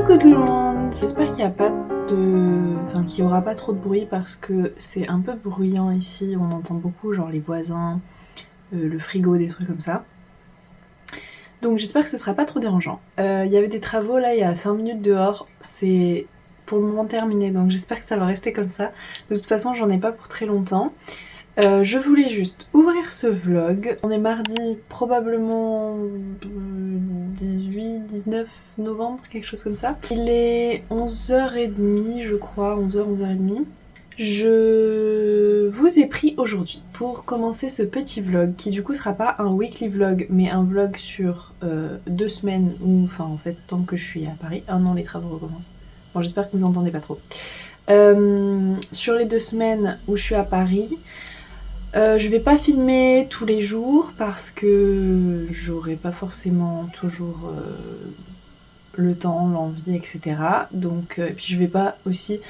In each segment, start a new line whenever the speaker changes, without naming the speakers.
Coucou tout le monde. J'espère qu'il n'y a pas qu'il y aura pas trop de bruit parce que c'est un peu bruyant ici, on entend beaucoup genre les voisins, le frigo, des trucs comme ça. Donc j'espère que ce sera pas trop dérangeant. Il y avait des travaux là il y a 5 minutes dehors, c'est pour le moment terminé donc j'espère que ça va rester comme ça. De toute façon j'en ai pas pour très longtemps. Je voulais juste ouvrir ce vlog. On est mardi probablement 18, 19 novembre, quelque chose comme ça. Il est 11h30 je crois, 11h, 11h30. Je vous ai pris aujourd'hui pour commencer ce petit vlog qui du coup sera pas un weekly vlog mais un vlog sur 2 semaines ou enfin en fait tant que je suis à Paris. Ah non, les travaux recommencent. Bon, j'espère que vous entendez pas trop. Sur les 2 semaines où je suis à Paris, je vais pas filmer tous les jours parce que j'aurai pas forcément toujours le temps, l'envie, etc. Donc, puis je vais pas aussi,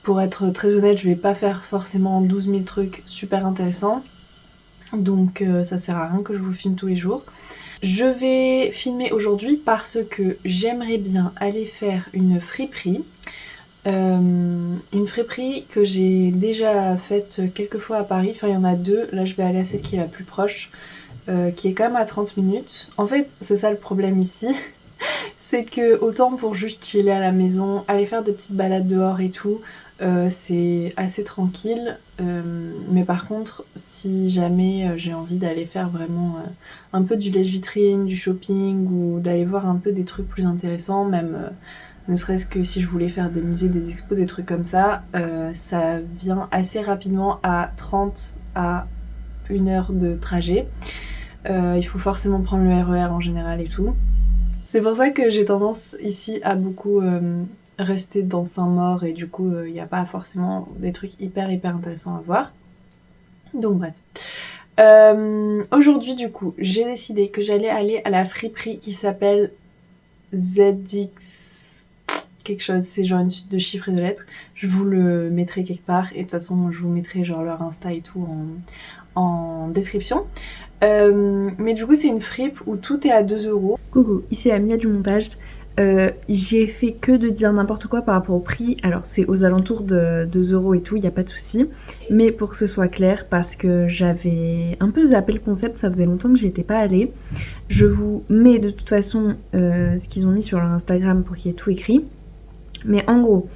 pour être très honnête, je vais pas faire forcément 12 000 trucs super intéressants. Donc ça sert à rien que je vous filme tous les jours. Je vais filmer aujourd'hui parce que j'aimerais bien aller faire une friperie. Une friperie que j'ai déjà faite quelques fois à Paris, enfin il y en a deux, là je vais aller à celle qui est la plus proche, qui est quand même à 30 minutes. En fait c'est ça le problème ici, c'est que autant pour juste chiller à la maison, aller faire des petites balades dehors et tout, c'est assez tranquille, mais par contre si jamais j'ai envie d'aller faire vraiment un peu du lèche-vitrine, du shopping ou d'aller voir un peu des trucs plus intéressants, même ne serait-ce que si je voulais faire des musées, des expos, des trucs comme ça, ça vient assez rapidement à 30 à 1 heure de trajet. Il faut forcément prendre le RER en général et tout. C'est pour ça que j'ai tendance ici à beaucoup rester dans Saint-Maur et du coup il n'y a pas forcément des trucs hyper intéressants à voir. Donc bref. Aujourd'hui du coup j'ai décidé que j'allais aller à la friperie qui s'appelle ZX quelque chose, c'est genre une suite de chiffres et de lettres. Je vous le mettrai quelque part et de toute façon je vous mettrai genre leur Insta et tout en description. Mais du coup c'est une fripe où tout est à 2 euros.
Coucou, ici la Mia du montage. J'ai fait que de dire n'importe quoi par rapport au prix. Alors c'est aux alentours de 2 euros et tout, il n'y a pas de souci. Mais pour que ce soit clair, parce que j'avais un peu zappé le concept, ça faisait longtemps que j'y étais pas allée. Je vous mets de toute façon ce qu'ils ont mis sur leur Instagram pour qu'il y ait tout écrit. Mais en gros,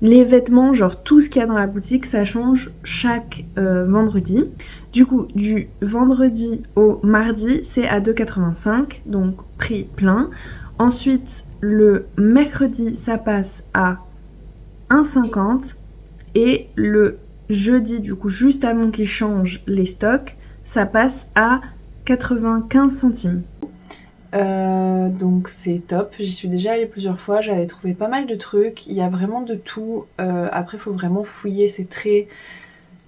les vêtements, genre tout ce qu'il y a dans la boutique, ça change chaque vendredi. Du coup, du vendredi au mardi, c'est à 2,85, donc prix plein. Ensuite, le mercredi, ça passe à 1,50. Et le jeudi, du coup, juste avant qu'ils changent les stocks, ça passe à 95 centimes.
Donc c'est top, j'y suis déjà allée plusieurs fois, j'avais trouvé pas mal de trucs, il y a vraiment de tout. Après faut vraiment fouiller, c'est très...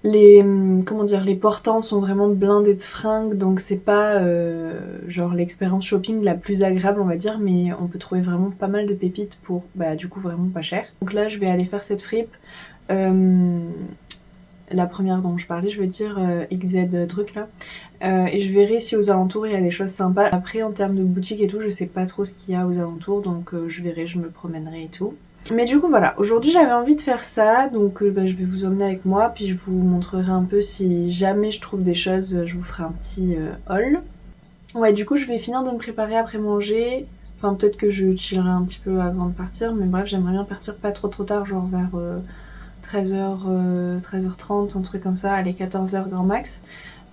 comment dire, les portants sont vraiment blindés de fringues, donc c'est pas genre l'expérience shopping la plus agréable on va dire, mais on peut trouver vraiment pas mal de pépites pour bah du coup vraiment pas cher. Donc là je vais aller faire cette fripe. La première dont je parlais, je veux dire XZ truc là. Et je verrai si aux alentours il y a des choses sympas. Après en termes de boutique et tout, je sais pas trop ce qu'il y a aux alentours, donc je verrai, je me promènerai et tout. Mais du coup voilà, aujourd'hui j'avais envie de faire ça, donc bah, je vais vous emmener avec moi, puis je vous montrerai un peu si jamais je trouve des choses, je vous ferai un petit haul. Ouais, du coup je vais finir de me préparer après manger. Enfin peut-être que je chillerai un petit peu avant de partir, mais bref j'aimerais bien partir pas trop tard, genre vers 13h, 13h30, un truc comme ça, allez 14h grand max.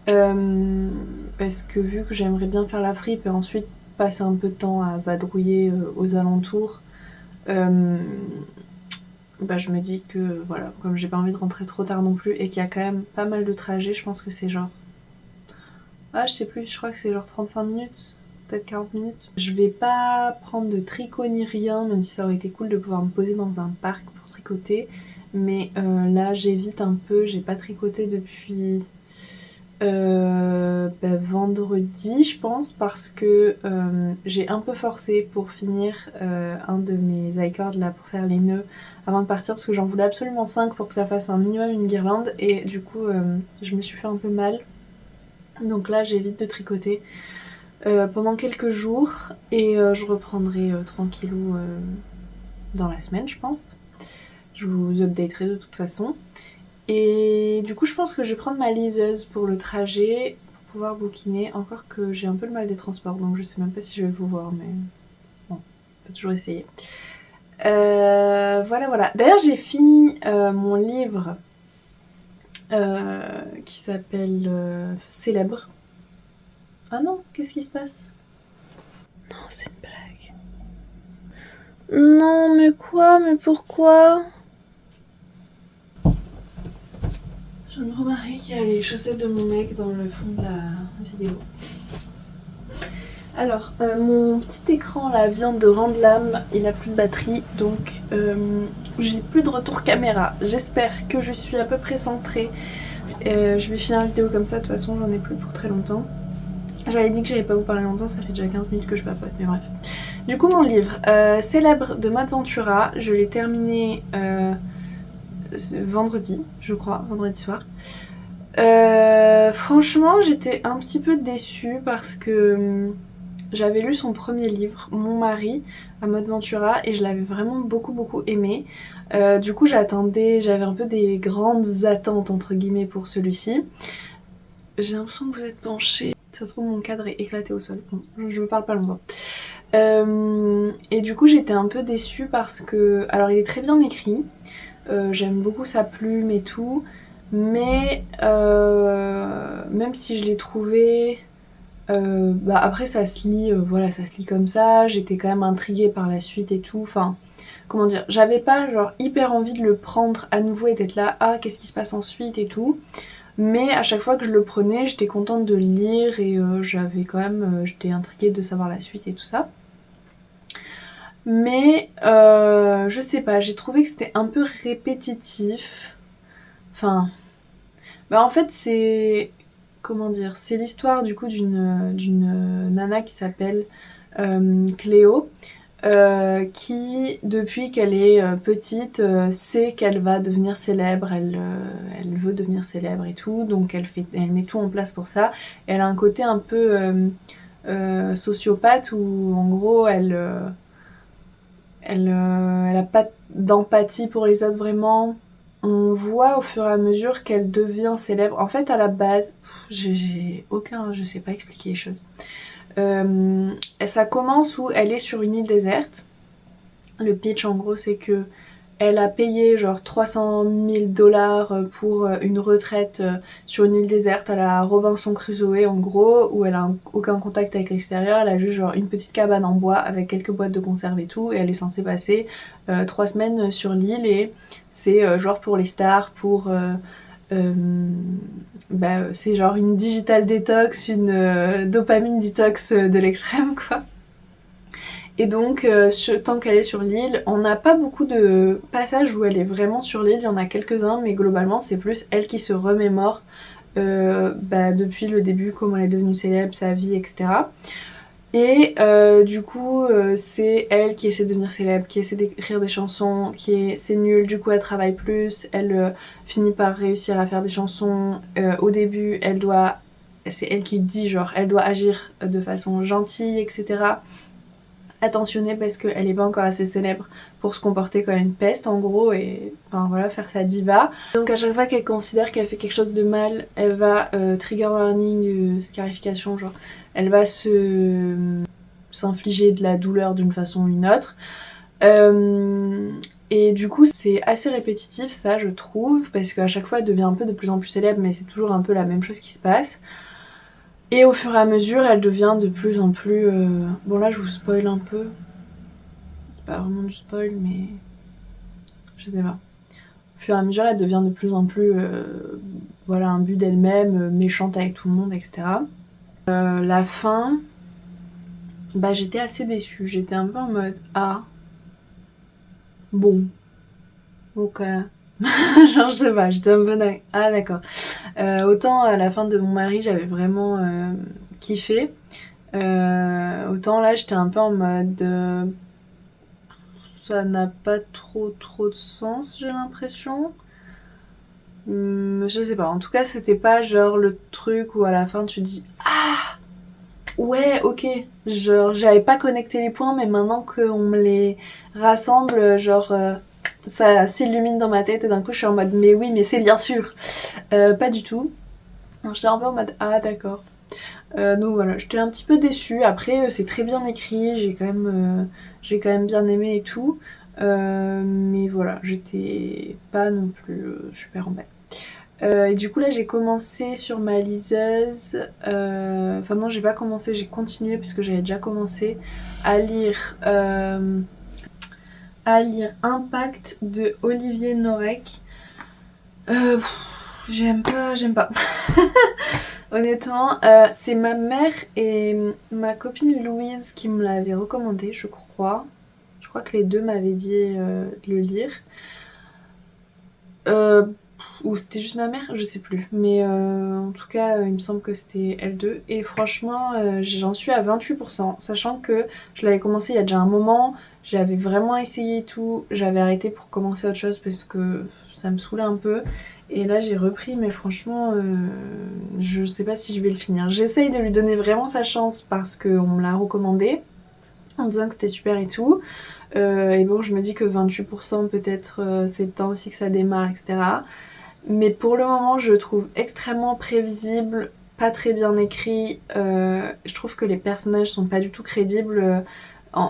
Parce que vu que j'aimerais bien faire la fripe et ensuite passer un peu de temps à vadrouiller aux alentours, bah je me dis que voilà, comme j'ai pas envie de rentrer trop tard non plus et qu'il y a quand même pas mal de trajets, je pense que c'est genre... Ah je sais plus, je crois que c'est genre 35 minutes, peut-être 40 minutes. Je vais pas prendre de tricot ni rien, même si ça aurait été cool de pouvoir me poser dans un parc pour tricoter. Mais là j'évite un peu, j'ai pas tricoté depuis vendredi je pense, parce que j'ai un peu forcé pour finir un de mes i-cords là pour faire les nœuds avant de partir, parce que j'en voulais absolument 5 pour que ça fasse un minimum une guirlande et du coup je me suis fait un peu mal. Donc là j'évite de tricoter pendant quelques jours et je reprendrai tranquillou dans la semaine, je pense. Je vous updaterai de toute façon. Et du coup, je pense que je vais prendre ma liseuse pour le trajet, pour pouvoir bouquiner. Encore que j'ai un peu le mal des transports, donc je sais même pas si je vais vous voir, mais bon, on peut toujours essayer. Voilà. D'ailleurs, j'ai fini mon livre qui s'appelle Célèbre. Ah non, qu'est-ce qui se passe? Non, c'est une blague. Non, mais quoi? Mais pourquoi? Je viens de remarquer qu'il y a les chaussettes de mon mec dans le fond de la vidéo. Alors, mon petit écran là vient de rendre l'âme, il a plus de batterie, donc j'ai plus de retour caméra. J'espère que je suis à peu près centrée. Je vais finir la vidéo comme ça, de toute façon j'en ai plus pour très longtemps. J'avais dit que j'allais pas vous parler longtemps, ça fait déjà 15 minutes que je papote, mais bref. Du coup, mon livre, Célèbre de Matt Ventura, je l'ai terminé vendredi, je crois, vendredi soir. Franchement, j'étais un petit peu déçue parce que j'avais lu son premier livre, Mon mari, à Matt Ventura, et je l'avais vraiment beaucoup aimé. Du coup, j'avais un peu des grandes attentes, entre guillemets, pour celui-ci. J'ai l'impression que vous êtes penchés. Ça se trouve, mon cadre est éclaté au sol. Bon, je ne parle pas longtemps. Et du coup, j'étais un peu déçue parce que... Alors, il est très bien écrit. J'aime beaucoup sa plume et tout. Mais même si je l'ai trouvé... après, ça se lit, voilà, ça se lit comme ça. J'étais quand même intriguée par la suite et tout. Enfin, comment dire, j'avais pas genre hyper envie de le prendre à nouveau et d'être là, ah, qu'est-ce qui se passe ensuite et tout. Mais à chaque fois que je le prenais, j'étais contente de le lire et j'avais quand même, j'étais intriguée de savoir la suite et tout ça. Mais je sais pas, j'ai trouvé que c'était un peu répétitif. Enfin, bah en fait c'est, comment dire, c'est l'histoire du coup d'une nana qui s'appelle Cléo. Qui, depuis qu'elle est petite, sait qu'elle va devenir célèbre, elle veut devenir célèbre et tout, donc elle met tout en place pour ça. Elle a un côté un peu sociopathe où en gros elle a pas d'empathie pour les autres vraiment. On voit au fur et à mesure qu'elle devient célèbre. En fait, à la base, je sais pas expliquer les choses. Ça commence où elle est sur une île déserte. Le pitch en gros c'est que elle a payé genre 300 000 $ pour une retraite sur une île déserte à la Robinson Crusoe en gros, où elle a aucun contact avec l'extérieur, elle a juste genre une petite cabane en bois avec quelques boîtes de conserve et tout, et elle est censée passer 3 semaines sur l'île, et c'est genre pour les stars, pour... c'est genre une digital detox, une dopamine detox de l'extrême quoi. Et donc, tant qu'elle est sur l'île, on n'a pas beaucoup de passages où elle est vraiment sur l'île, il y en a quelques-uns, mais globalement c'est plus elle qui se remémore depuis le début, comment elle est devenue célèbre, sa vie, etc. Et du coup, c'est elle qui essaie de devenir célèbre, qui essaie d'écrire des chansons, c'est nul, du coup elle travaille plus, elle finit par réussir à faire des chansons. Au début, c'est elle qui dit genre, elle doit agir de façon gentille, etc. Attentionnée parce qu'elle est pas encore assez célèbre pour se comporter comme une peste en gros, et enfin voilà, faire sa diva. Donc à chaque fois qu'elle considère qu'elle fait quelque chose de mal, elle va trigger warning, scarification, genre elle va s'infliger de la douleur d'une façon ou une autre. Et du coup c'est assez répétitif ça je trouve, parce qu'à chaque fois elle devient un peu de plus en plus célèbre, mais c'est toujours un peu la même chose qui se passe. Et au fur et à mesure, elle devient de plus en plus... Bon là, je vous spoil un peu. C'est pas vraiment du spoil, mais... Je sais pas. Au fur et à mesure, elle devient de plus en plus... voilà, un but d'elle-même, méchante avec tout le monde, etc. La fin... Bah, j'étais assez déçue. J'étais un peu en mode... Ah... Bon... Ok... Genre, je sais pas, j'étais un peu... Ah, d'accord. Autant à la fin de Mon mari, j'avais vraiment kiffé. Autant là, j'étais un peu en mode... ça n'a pas trop de sens, j'ai l'impression. Je sais pas, en tout cas, c'était pas genre le truc où à la fin tu dis « Ah !» Ouais, ok. Genre, j'avais pas connecté les points, mais maintenant qu'on me les rassemble, genre, ça s'illumine dans ma tête et d'un coup, je suis en mode, mais oui, mais c'est bien sûr. Pas du tout. Alors, j'étais un peu en mode, ah, d'accord. Donc voilà, j'étais un petit peu déçue. Après, c'est très bien écrit, j'ai quand même bien aimé et tout. Mais voilà, j'étais pas non plus super emballée. Et du coup là j'ai commencé sur ma liseuse, enfin non j'ai pas commencé, j'ai continué parce que j'avais déjà commencé à lire, Impact de Olivier Norek. J'aime pas. Honnêtement, c'est ma mère et ma copine Louise qui me l'avaient recommandé, je crois. Je crois que les deux m'avaient dit de le lire. Euh, ou c'était juste ma mère, je sais plus. Mais en tout cas, il me semble que c'était L2. Et franchement, j'en suis à 28%. Sachant que je l'avais commencé il y a déjà un moment. J'avais vraiment essayé et tout. J'avais arrêté pour commencer autre chose parce que ça me saoulait un peu. Et là, j'ai repris, mais franchement, je sais pas si je vais le finir. J'essaye de lui donner vraiment sa chance parce qu'on me l'a recommandé en disant que c'était super et tout. Et bon, je me dis que 28% peut-être c'est le temps aussi que ça démarre, etc. Mais pour le moment, je trouve extrêmement prévisible, pas très bien écrit. Je trouve que les personnages sont pas du tout crédibles.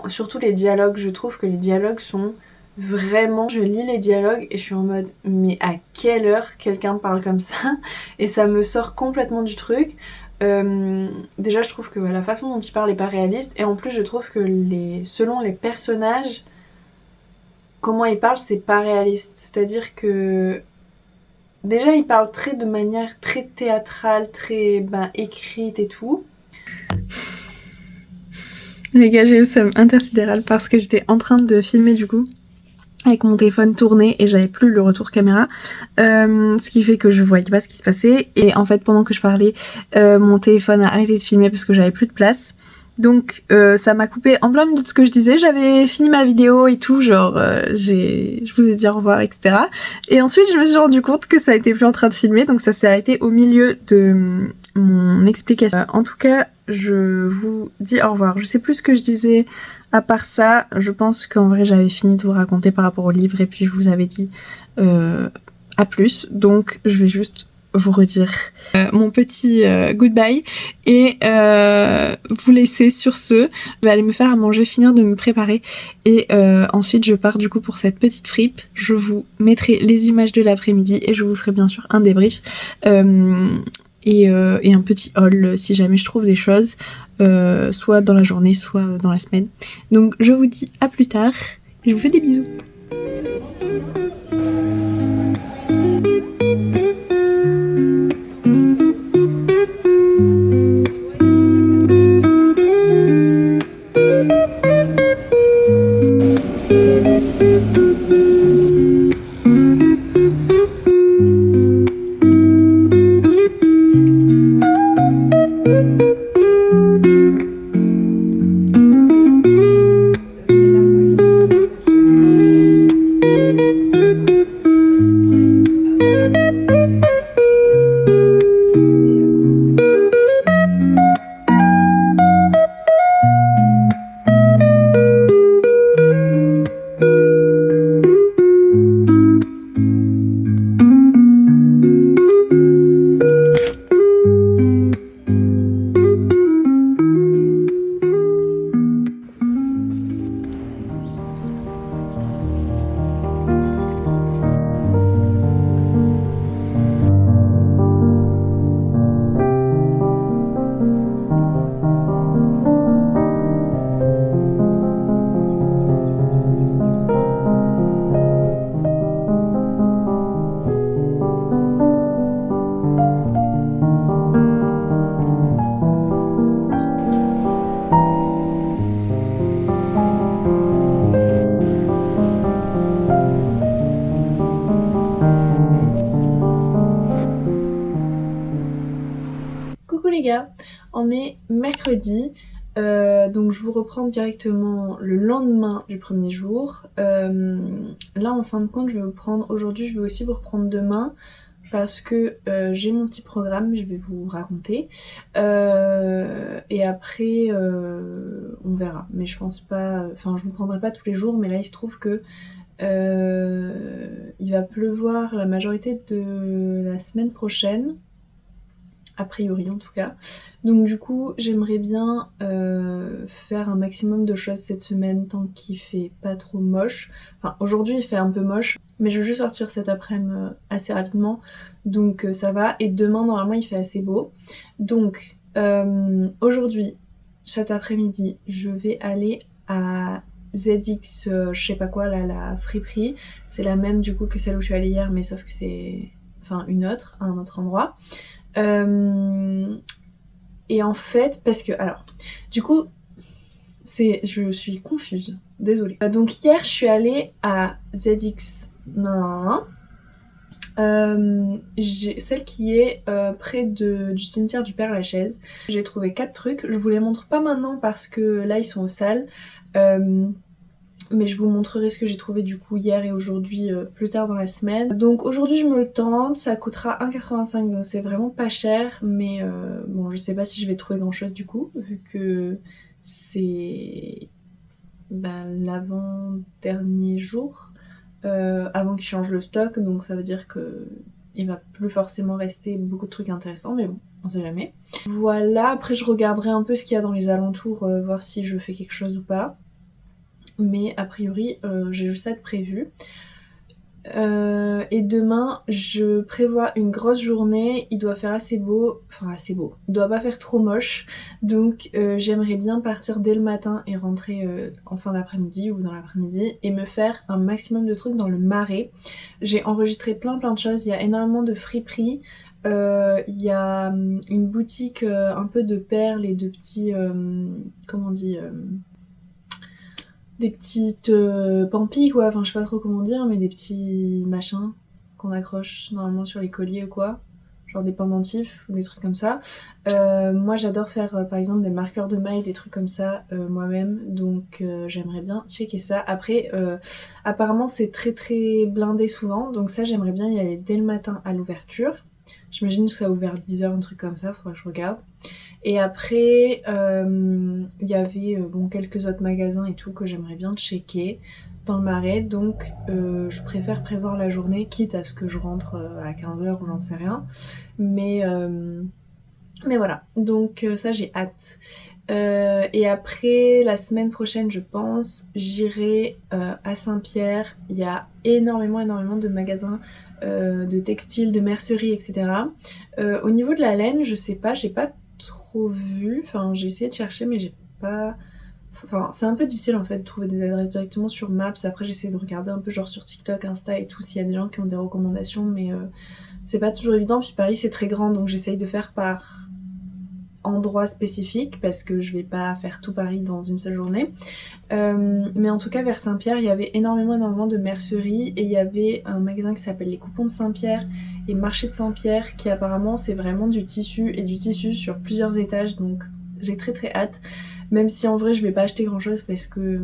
Surtout les dialogues, je trouve que les dialogues sont vraiment... Je lis les dialogues et je suis en mode mais à quelle heure quelqu'un parle comme ça? Et ça me sort complètement du truc. Déjà je trouve que la façon dont il parle est pas réaliste et en plus je trouve que selon les personnages, comment ils parlent c'est pas réaliste. C'est-à-dire que déjà il parle de manière très théâtrale, très écrite et tout.
Les gars, j'ai eu le seum intersidéral parce que j'étais en train de filmer du coup avec mon téléphone tourné et j'avais plus le retour caméra, ce qui fait que je voyais pas ce qui se passait et en fait pendant que je parlais, mon téléphone a arrêté de filmer parce que j'avais plus de place. Donc ça m'a coupé en plein milieu de ce que je disais, j'avais fini ma vidéo et tout, genre je vous ai dit au revoir, etc. Et ensuite je me suis rendu compte que ça était plus en train de filmer, donc ça s'est arrêté au milieu de mon explication. En tout cas, je vous dis au revoir. Je sais plus ce que je disais à part ça, je pense qu'en vrai j'avais fini de vous raconter par rapport au livre et puis je vous avais dit à plus, donc je vais juste vous redire mon petit goodbye et vous laisser sur ce. Je vais aller me faire à manger, finir de me préparer et ensuite je pars du coup pour cette petite fripe. Je vous mettrai les images de l'après-midi et je vous ferai bien sûr un débrief et un petit haul si jamais je trouve des choses soit dans la journée soit dans la semaine. Donc je vous dis à plus tard et je vous fais des bisous. Coucou les gars, on est mercredi, donc je vous reprends directement le lendemain du premier jour. Là en fin de compte je vais vous prendre aujourd'hui, je vais aussi vous reprendre demain.
parce que j'ai mon petit programme, je vais vous raconter. Et après, on verra. Mais je pense pas... Enfin, je vous prendrai pas tous les jours, mais là, il se trouve que il va pleuvoir la majorité de la semaine prochaine. A priori en tout cas. Donc du coup j'aimerais bien faire un maximum de choses cette semaine tant qu'il fait pas trop moche. Enfin aujourd'hui il fait un peu moche mais je veux juste sortir cet après-midi assez rapidement donc ça va. Et demain normalement il fait assez beau. Donc aujourd'hui, cet après-midi, je vais aller à ZX je sais pas quoi là, la friperie. C'est la même du coup que celle où je suis allée hier mais sauf que c'est... Enfin une autre, à un autre endroit. Et en fait, parce que, alors, du coup, je suis confuse, désolée. Donc hier, je suis allée à ZX, non, celle qui est près du cimetière du Père-Lachaise. J'ai trouvé 4 trucs, je vous les montre pas maintenant parce que là, ils sont aux salles. Mais je vous montrerai ce que j'ai trouvé du coup hier et aujourd'hui plus tard dans la semaine. Donc aujourd'hui je me le tente, ça coûtera 1,85 donc c'est vraiment pas cher. Mais bon je sais pas si je vais trouver grand chose du coup vu que c'est l'avant-dernier jour avant qu'ils changent le stock. Donc ça veut dire que il va plus forcément rester beaucoup de trucs intéressants mais bon on sait jamais. Voilà, après je regarderai un peu ce qu'il y a dans les alentours, voir si je fais quelque chose ou pas. Mais a priori j'ai juste ça de prévu. Et demain je prévois une grosse journée, il doit faire assez beau, enfin assez beau, il doit pas faire trop moche, donc j'aimerais bien partir dès le matin et rentrer en fin d'après-midi ou dans l'après-midi et me faire un maximum de trucs dans le Marais. J'ai enregistré plein de choses, il y a énormément de friperies, il y a une boutique un peu de perles et de petits, comment on dit, des petites pampilles quoi, enfin je sais pas trop comment dire, mais des petits machins qu'on accroche normalement sur les colliers ou quoi, genre des pendentifs ou des trucs comme ça. Moi j'adore faire par exemple des marqueurs de mailles, des trucs comme ça moi-même, donc j'aimerais bien checker ça. Après apparemment c'est très très blindé souvent, donc ça j'aimerais bien y aller dès le matin à l'ouverture. J'imagine que ça a ouvert 10h, un truc comme ça, faudra que je regarde. Et après, il y avait quelques autres magasins et tout que j'aimerais bien checker dans le Marais. Donc je préfère prévoir la journée, quitte à ce que je rentre à 15h ou j'en sais rien. Mais voilà, donc ça j'ai hâte. Et après, la semaine prochaine, je pense, j'irai à Saint-Pierre. Il y a énormément de magasins de textiles, de mercerie, etc. Au niveau de la laine, je sais pas, j'ai pas trop vu. Enfin, j'ai essayé de chercher, mais j'ai pas... Enfin, c'est un peu difficile en fait de trouver des adresses directement sur Maps. Après, j'essaie de regarder un peu genre sur TikTok, Insta et tout, s'il y a des gens qui ont des recommandations, mais c'est pas toujours évident. Puis Paris, c'est très grand, donc j'essaye de faire par endroit spécifique parce que je vais pas faire tout Paris dans une seule journée. Mais en tout cas, vers Saint-Pierre, il y avait énormément de mercerie et il y avait un magasin qui s'appelle les Coupons de Saint-Pierre et Marché de Saint-Pierre qui apparemment c'est vraiment du tissu et du tissu sur plusieurs étages, donc j'ai très très hâte. Même si en vrai je vais pas acheter grand chose parce que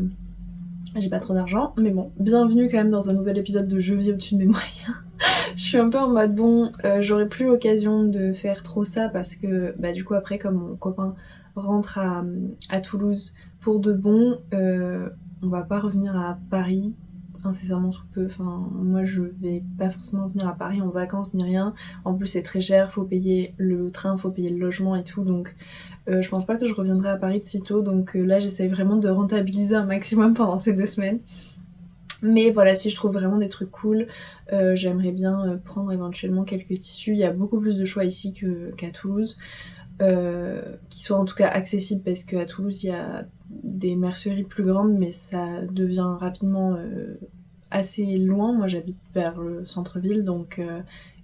j'ai pas trop d'argent, mais bon, bienvenue quand même dans un nouvel épisode de Je vis au-dessus de mes moyens. Je suis un peu en mode bon, j'aurai plus l'occasion de faire trop ça parce que du coup après comme mon copain rentre à Toulouse pour de bon, on va pas revenir à Paris incessamment sous peu. Enfin moi je vais pas forcément venir à Paris en vacances ni rien. En plus c'est très cher, faut payer le train, faut payer le logement et tout, donc je pense pas que je reviendrai à Paris de sitôt. Donc là j'essaye vraiment de rentabiliser un maximum pendant ces 2 semaines. Mais voilà, si je trouve vraiment des trucs cool, j'aimerais bien prendre éventuellement quelques tissus. Il y a beaucoup plus de choix ici qu'à Toulouse, qui soient en tout cas accessibles parce qu'à Toulouse il y a des merceries plus grandes, mais ça devient rapidement assez loin. Moi j'habite vers le centre-ville, donc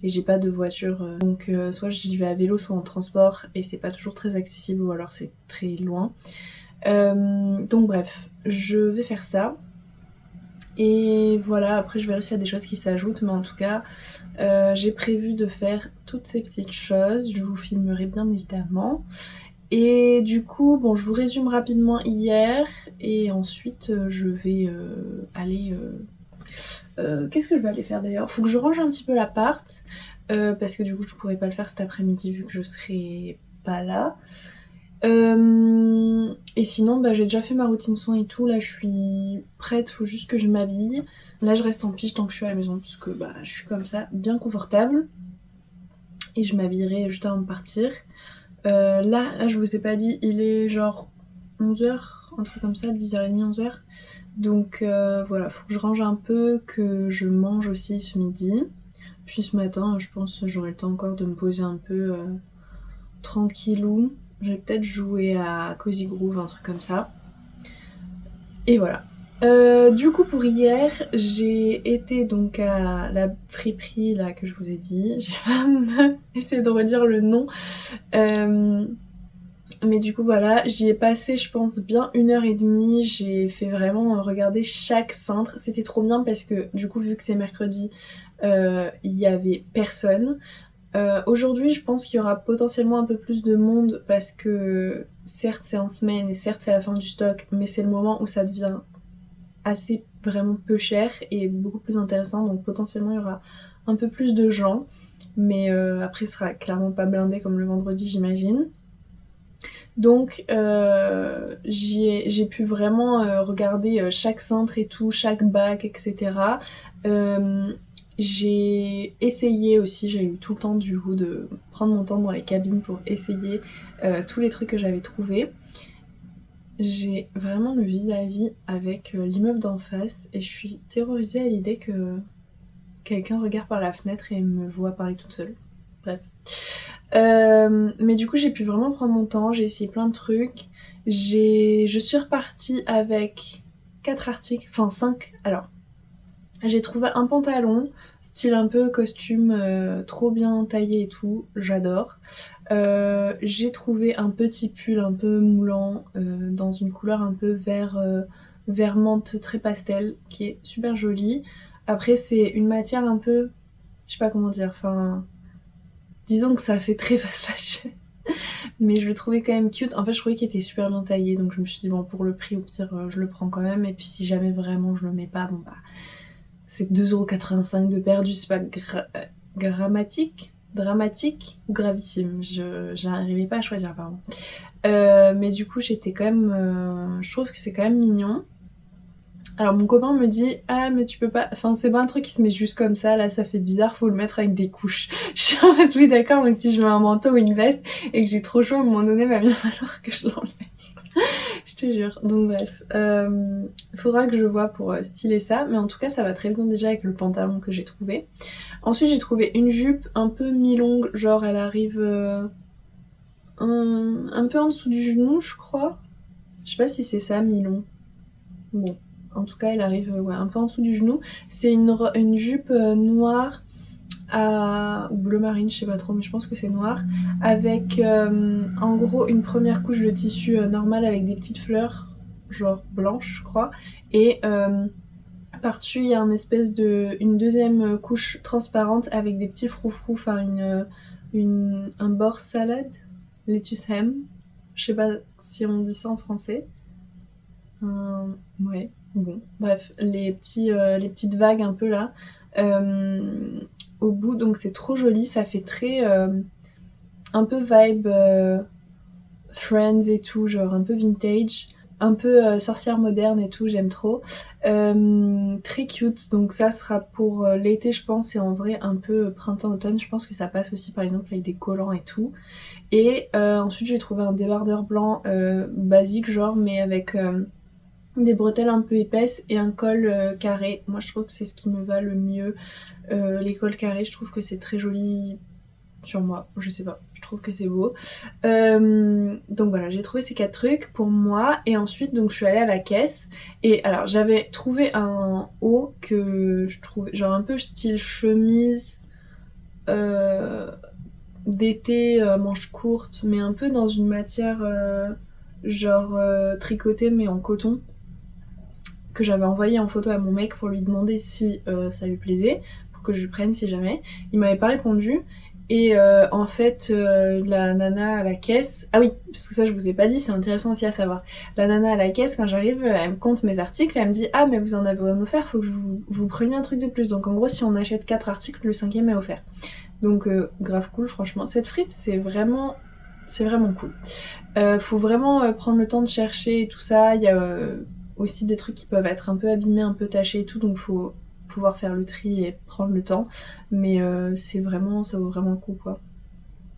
et j'ai pas de voiture, donc soit j'y vais à vélo, soit en transport, et c'est pas toujours très accessible, ou alors c'est très loin. Donc bref, je vais faire ça. Et voilà, après je verrai s'il y a des choses qui s'ajoutent, mais en tout cas, j'ai prévu de faire toutes ces petites choses. Je vous filmerai bien évidemment. Et du coup, bon, je vous résume rapidement hier, et ensuite je vais aller... qu'est-ce que je vais aller faire d'ailleurs? Faut que je range un petit peu l'appart. parce que du coup je pourrais pas le faire cet après-midi vu que je serai pas là. Et sinon j'ai déjà fait ma routine soin et tout, là je suis prête, faut juste que je m'habille. Là je reste en pige tant que je suis à la maison parce que je suis comme ça, bien confortable. Et je m'habillerai juste avant de partir. Là je vous ai pas dit, il est genre 11h, un truc comme ça, 10h30, 11h. Donc voilà, faut que je range un peu, que je mange aussi ce midi. Puis ce matin, je pense que j'aurai le temps encore de me poser un peu tranquillou. Je vais peut-être jouer à Cozy Groove, un truc comme ça. Et voilà. Du coup pour hier, j'ai été donc à la friperie là que je vous ai dit. Je vais pas essayer de redire le nom. Mais du coup voilà, j'y ai passé je pense bien 1h30, j'ai fait vraiment regarder chaque cintre. C'était trop bien parce que du coup vu que c'est mercredi, il y avait personne. Aujourd'hui je pense qu'il y aura potentiellement un peu plus de monde parce que certes c'est en semaine et certes c'est la fin du stock, mais c'est le moment où ça devient assez vraiment peu cher et beaucoup plus intéressant, donc potentiellement il y aura un peu plus de gens. Mais après ce sera clairement pas blindé comme le vendredi j'imagine. Donc j'ai pu vraiment regarder chaque cintre et tout, chaque bac, etc. J'ai essayé aussi, j'ai eu tout le temps du coup de prendre mon temps dans les cabines pour essayer tous les trucs que j'avais trouvés. J'ai vraiment le vis-à-vis avec l'immeuble d'en face et je suis terrorisée à l'idée que quelqu'un regarde par la fenêtre et me voit parler toute seule. Bref. Mais du coup j'ai pu vraiment prendre mon temps, j'ai essayé plein de trucs. Je suis repartie avec 4 articles, enfin 5. Alors, j'ai trouvé un pantalon, style un peu costume, trop bien taillé et tout, j'adore. J'ai trouvé un petit pull un peu moulant, dans une couleur un peu vert menthe très pastel, qui est super joli. Après c'est une matière un peu, je sais pas comment dire, enfin... Disons que ça fait très fast fashion, mais je le trouvais quand même cute. En fait, je trouvais qu'il était super bien taillé, donc je me suis dit, bon, pour le prix, au pire, je le prends quand même. Et puis, si jamais vraiment je le mets pas, c'est 2,85€ de perdu, c'est pas dramatique ou gravissime. J'arrivais pas à choisir, pardon. Mais du coup, j'étais quand même. Je trouve que c'est quand même mignon. Alors mon copain me dit ah mais tu peux pas, enfin c'est pas un truc qui se met juste comme ça, là ça fait bizarre, faut le mettre avec des couches. Je suis en mode oui d'accord, mais si je mets un manteau ou une veste et que j'ai trop chaud à un moment donné, va bien falloir que je l'enlève. Je te jure. Donc bref, faudra que je vois pour styler ça, mais en tout cas ça va très bien déjà avec le pantalon que j'ai trouvé. Ensuite j'ai trouvé une jupe un peu mi-longue, genre elle arrive un peu en dessous du genou je crois. Je sais pas si c'est ça mi-long. Bon. En tout cas, elle arrive un peu en dessous du genou. C'est une jupe noire ou bleu marine, je sais pas trop, mais je pense que c'est noir. Avec en gros une première couche de tissu normal avec des petites fleurs, genre blanches, je crois. Et par-dessus, il y a une deuxième couche transparente avec des petits froufrous, enfin un bord salade, lettuce ham. Je sais pas si on dit ça en français. Ouais. Bon, bref, les petites vagues un peu là, au bout, donc c'est trop joli, ça fait très un peu vibe Friends et tout, genre un peu vintage, un peu sorcière moderne et tout, j'aime trop. Très cute, donc ça sera pour l'été je pense, et en vrai un peu printemps-automne, je pense que ça passe aussi par exemple avec des collants et tout. Et ensuite j'ai trouvé un débardeur blanc basique genre, mais avec... des bretelles un peu épaisses et un col carré. Moi je trouve que c'est ce qui me va le mieux. Les cols carrés, je trouve que c'est très joli sur moi, je sais pas, je trouve que c'est beau. Donc voilà, j'ai trouvé ces 4 trucs pour moi et ensuite donc je suis allée à la caisse et alors j'avais trouvé un haut que je trouvais genre un peu style chemise d'été, manches courtes, mais un peu dans une matière genre tricotée mais en coton, que j'avais envoyé en photo à mon mec pour lui demander si ça lui plaisait, pour que je lui prenne si jamais. Il m'avait pas répondu. Et en fait, la nana à la caisse... Ah oui, parce que ça je vous ai pas dit, c'est intéressant aussi à savoir. La nana à la caisse, quand j'arrive, elle me compte mes articles, elle me dit « Ah mais vous en avez un offert, faut que vous preniez un truc de plus. » Donc en gros, si on achète 4 articles, le 5e est offert. Donc grave cool franchement. Cette fripe c'est vraiment cool. Faut vraiment prendre le temps de chercher et tout ça. Il y a aussi des trucs qui peuvent être un peu abîmés, un peu tachés et tout, donc faut pouvoir faire le tri et prendre le temps. Mais ça vaut vraiment le coup quoi.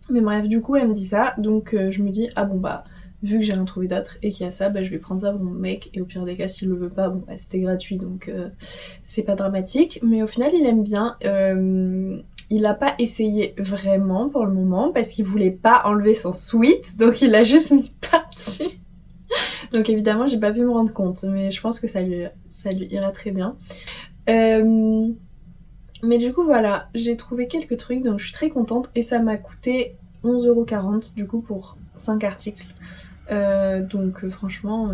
Mais bref, du coup elle me dit ça, donc je me dis ah bon bah vu que j'ai rien trouvé d'autre et qu'il y a ça, bah je vais prendre ça pour mon mec et au pire des cas s'il le veut pas, bon bah c'était gratuit donc c'est pas dramatique. Mais au final il aime bien. Il a pas essayé vraiment pour le moment parce qu'il voulait pas enlever son sweat, donc il a juste mis par-dessus. Donc évidemment j'ai pas pu me rendre compte, mais je pense que ça lui ira très bien. Mais du coup voilà, j'ai trouvé quelques trucs donc je suis très contente et ça m'a coûté 11,40€ du coup pour 5 articles. Donc franchement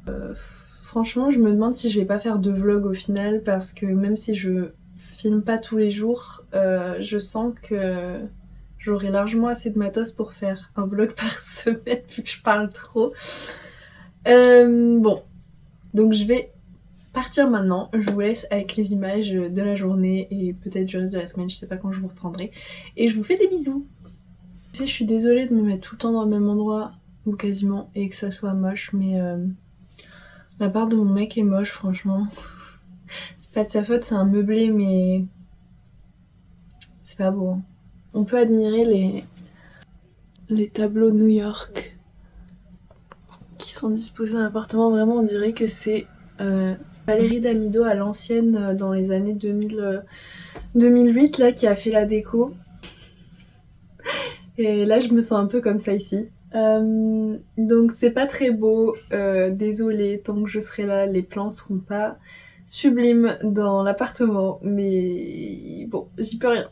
je me demande si je vais pas faire de vlog au final parce que même si je filme pas tous les jours, je sens que j'aurai largement assez de matos pour faire un vlog par semaine vu que je parle trop. Bon, donc je vais partir maintenant. Je vous laisse avec les images de la journée et peut-être du reste de la semaine, je sais pas quand je vous reprendrai. Et je vous fais des bisous. Tu sais, je suis désolée de me mettre tout le temps dans le même endroit, ou quasiment, et que ça soit moche, mais la part de mon mec est moche, franchement. C'est pas de sa faute, c'est un meublé, mais c'est pas beau. On peut admirer les tableaux New York qui sont disposés dans l'appartement. Vraiment, on dirait que c'est Valérie Damido à l'ancienne dans les années 2008 là, qui a fait la déco. Et là, je me sens un peu comme ça ici. Donc c'est pas très beau. Désolée, tant que je serai là, les plans seront pas sublimes dans l'appartement. Mais bon, j'y peux rien.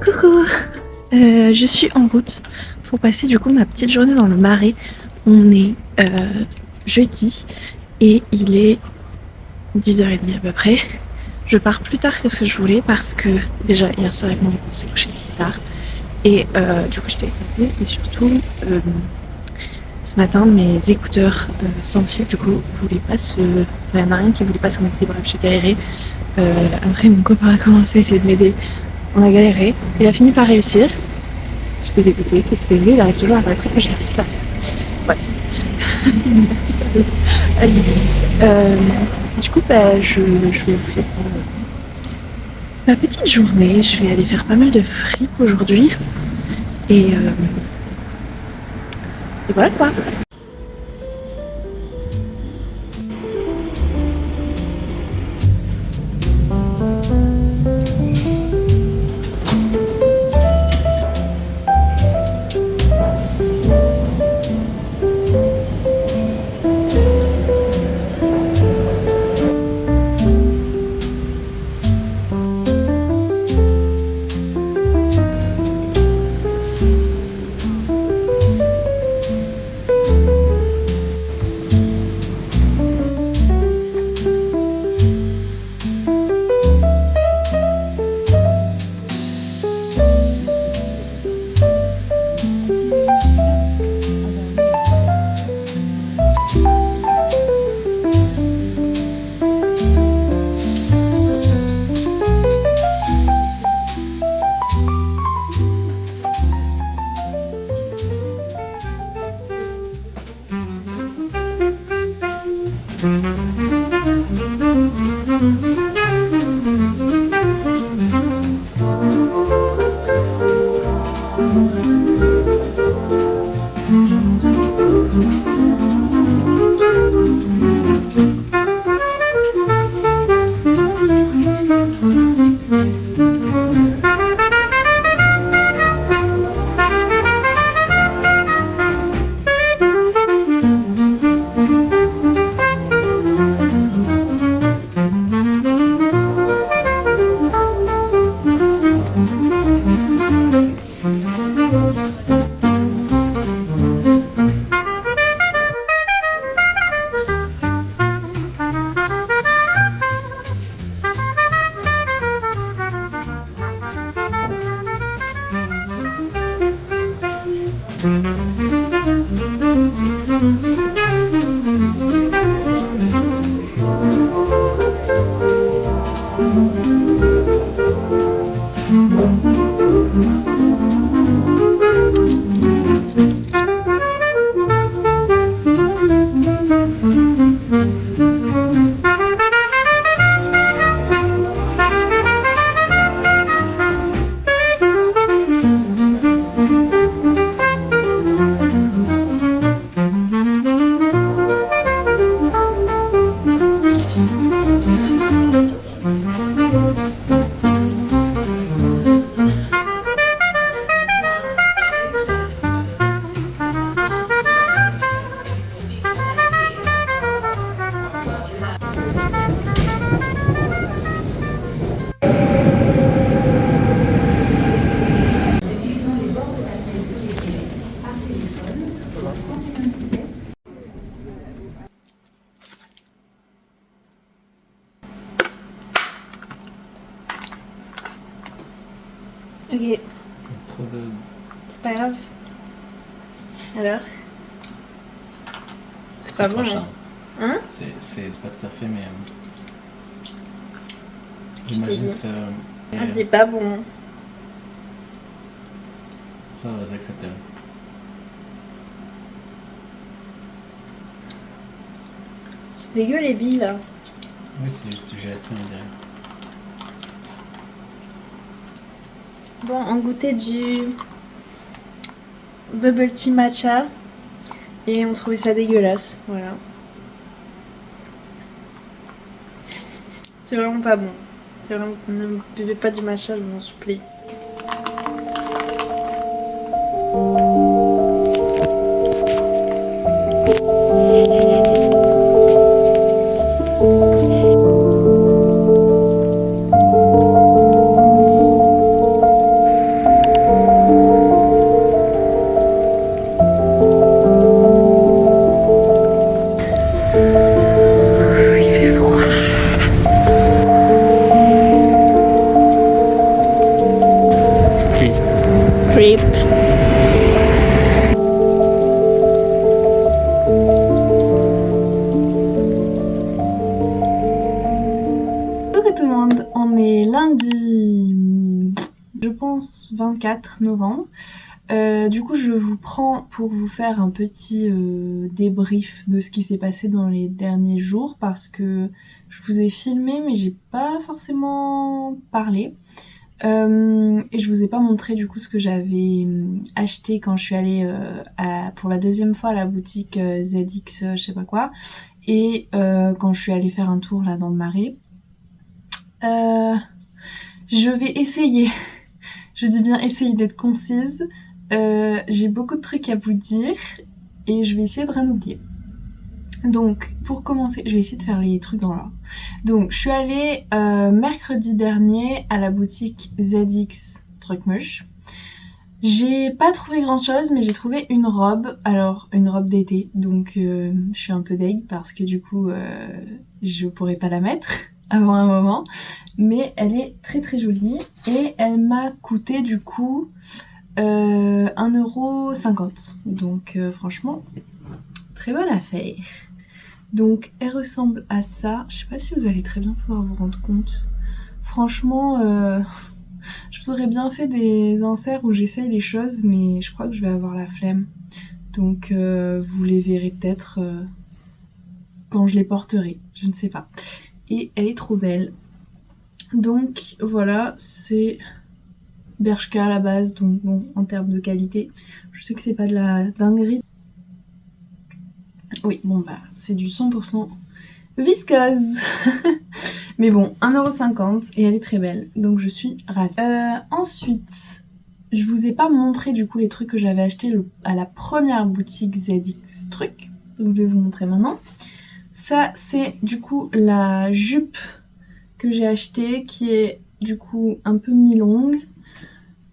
Coucou, je suis en route pour passer du coup ma petite journée dans le Marais. On est jeudi et il est 10h30 à peu près. Je pars plus tard que ce que je voulais parce que déjà hier soir avec mon mec on s'est couché tard et du coup j'étais éclatée et surtout ce matin mes écouteurs sans fil du coup voulaient pas se... Enfin il y en a rien qui voulait pas se connecter, bref j'ai galéré. Après mon copain a commencé à essayer de m'aider. On a galéré, il a fini par réussir. J'étais dégoûtée, qu'est-ce que lui, il arrive toujours à faire un truc que je n'arrive pas à faire. Ouais. Merci Pablo. Du coup, je vais vous faire ma petite journée. Je vais aller faire pas mal de fripe aujourd'hui. Et voilà quoi. Ok,
Trop de.
c'est pas grave. Alors? C'est pas bon,
proche,
hein? Hein?
C'est pas tout à fait, mais.
Je te
J'imagine
dis.
ça.
Ah, c'est pas bon.
Ça va être acceptable.
C'est dégueu les billes là.
Oui, c'est du gélatine, on dirait.
Bon, on goûtait du bubble tea matcha et on trouvait ça dégueulasse. Voilà. C'est vraiment pas bon. C'est vraiment... Ne buvez pas du matcha, je vous en supplie. Rip. Bonjour tout le monde, on est lundi, je pense 24 novembre. Du coup je vous prends pour vous faire un petit débrief de ce qui s'est passé dans les derniers jours parce que je vous ai filmé mais j'ai pas forcément parlé. Et je vous ai pas montré du coup ce que j'avais acheté quand je suis allée pour la deuxième fois à la boutique ZX je sais pas quoi et quand je suis allée faire un tour là dans le Marais. Je vais essayer, je dis bien essayer d'être concise. J'ai beaucoup de trucs à vous dire et je vais essayer de rien oublier. Donc pour commencer, je vais essayer de faire les trucs dans l'ordre. Donc je suis allée mercredi dernier à la boutique ZX Trucmuche. J'ai pas trouvé grand chose mais j'ai trouvé une robe, alors une robe d'été, donc je suis un peu deg parce que du coup je pourrais pas la mettre avant un moment, mais elle est très très jolie et elle m'a coûté du coup 1,50€, donc franchement très bonne affaire. Donc elle ressemble à ça, je sais pas si vous allez très bien pouvoir vous rendre compte. Franchement, je vous aurais bien fait des inserts où j'essaye les choses, mais je crois que je vais avoir la flemme. Donc vous les verrez peut-être quand je les porterai, je ne sais pas. Et elle est trop belle. Donc voilà, c'est Bershka à la base, donc bon, en termes de qualité, je sais que c'est pas de la dinguerie. Oui, bon bah, c'est du 100% viscose. Mais bon, 1,50€ et elle est très belle, donc je suis ravie. Ensuite, je vous ai pas montré du coup les trucs que j'avais achetés à la première boutique ZX Truc, donc je vais vous montrer maintenant. Ça, c'est du coup la jupe que j'ai achetée, qui est du coup un peu mi-longue.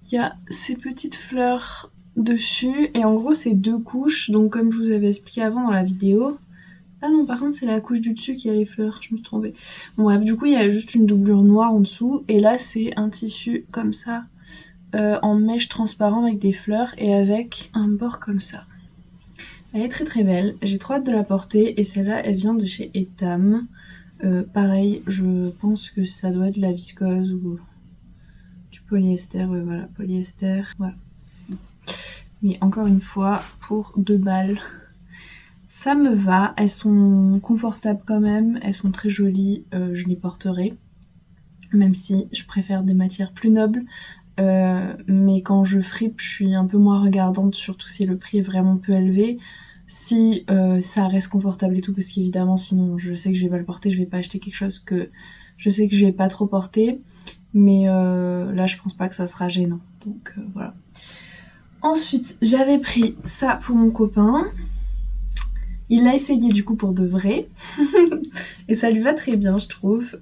Il y a ces petites fleurs dessus, et en gros c'est 2 couches, donc comme je vous avais expliqué avant dans la vidéo. Ah non, par contre c'est la couche du dessus qui a les fleurs, je me suis trompée. Bon bref, du coup il y a juste une doublure noire en dessous, et là c'est un tissu comme ça, en mèche transparent avec des fleurs, et avec un bord comme ça. Elle est très très belle, j'ai trop hâte de la porter, et celle-là elle vient de chez Etam. Pareil, je pense que ça doit être de la viscose ou du polyester, ouais voilà, polyester, voilà. Mais encore une fois, pour 2 balles, ça me va. Elles sont confortables quand même, elles sont très jolies, je les porterai. Même si je préfère des matières plus nobles. Mais quand je fripe, je suis un peu moins regardante, surtout si le prix est vraiment peu élevé. Si ça reste confortable et tout, parce qu'évidemment sinon je sais que je vais pas le porter, je vais pas acheter quelque chose que je sais que je vais pas trop porter. Mais là je pense pas que ça sera gênant, donc voilà. Ensuite j'avais pris ça pour mon copain. Il l'a essayé du coup pour de vrai. Et ça lui va très bien je trouve.